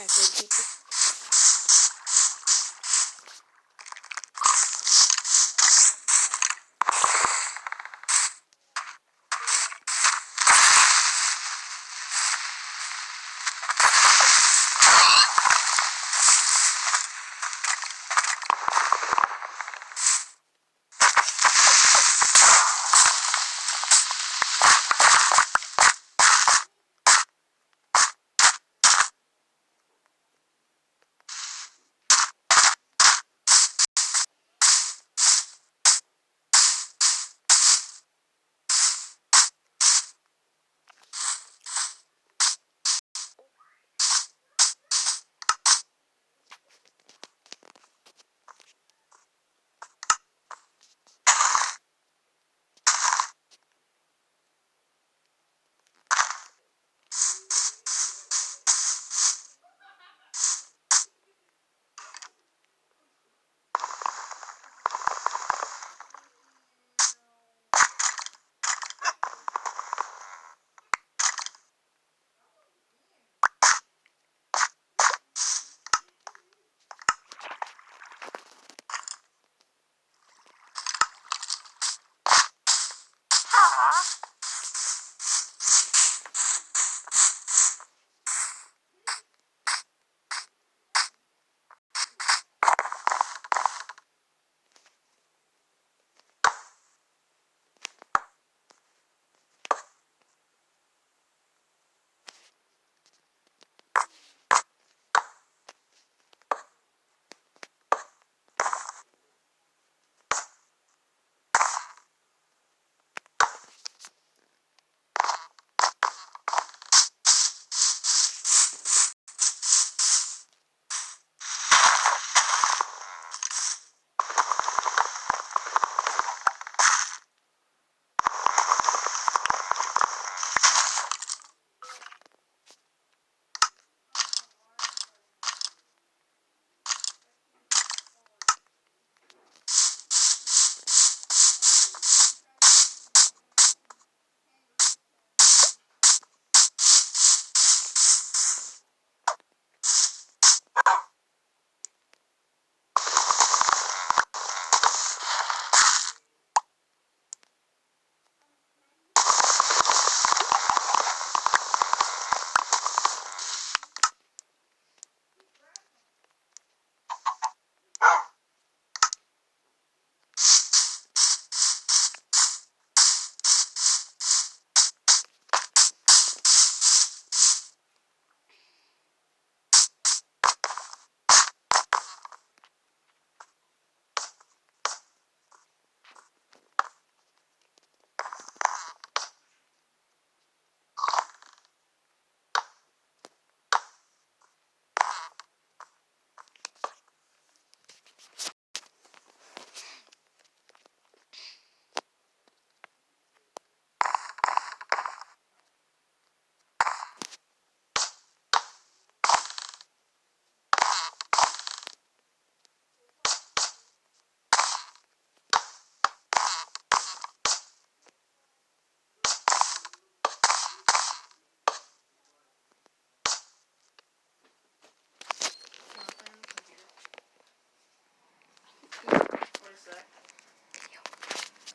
people.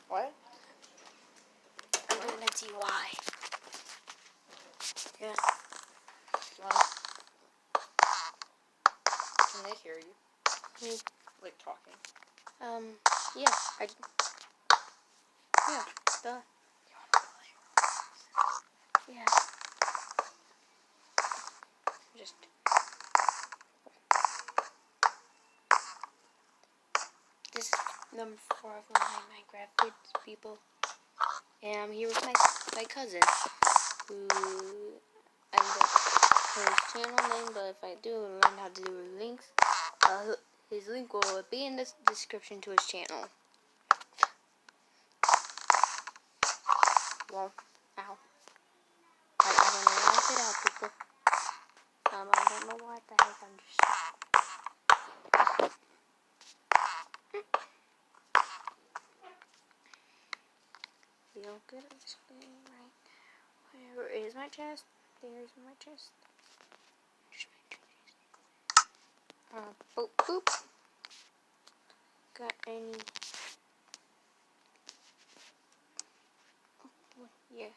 What? I'm gonna see why. Yeah. Can they hear you? Me. Like talking? Yeah. Yeah. Duh. Yeah. Just. This is number 4 of my Minecraft kids, people. And I'm here with my cousin, who I don't know his channel name, but if I do learn how to do links, his link will be in the description to his channel. Well, ow. I don't know why I said ow, people. I don't know what the heck I'm just... You don't get this thing right. Where is my chest? There's my chest. There's my chest. Boop, boop. Got any? Oh, yeah.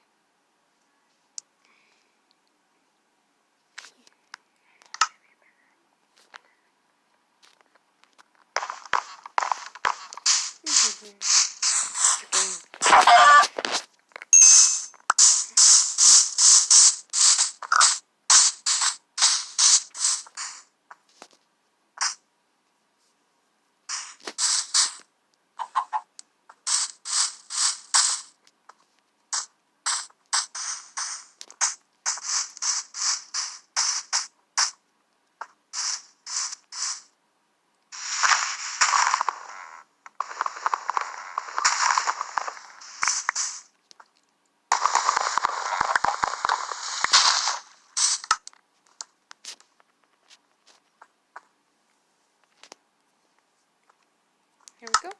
Here we go.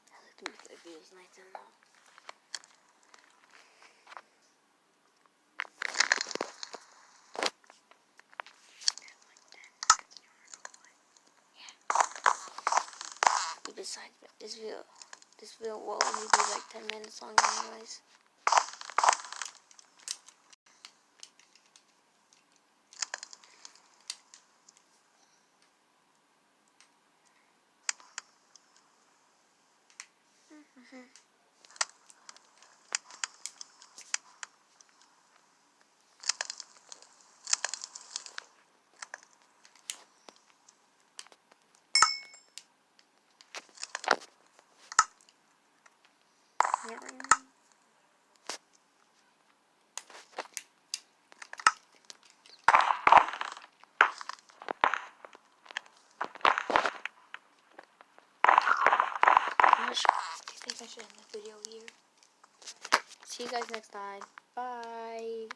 I like to make the videos nice and long. Besides, this video will only be like 10 minutes long anyways. I think I should end the video here. See you guys next time. Bye.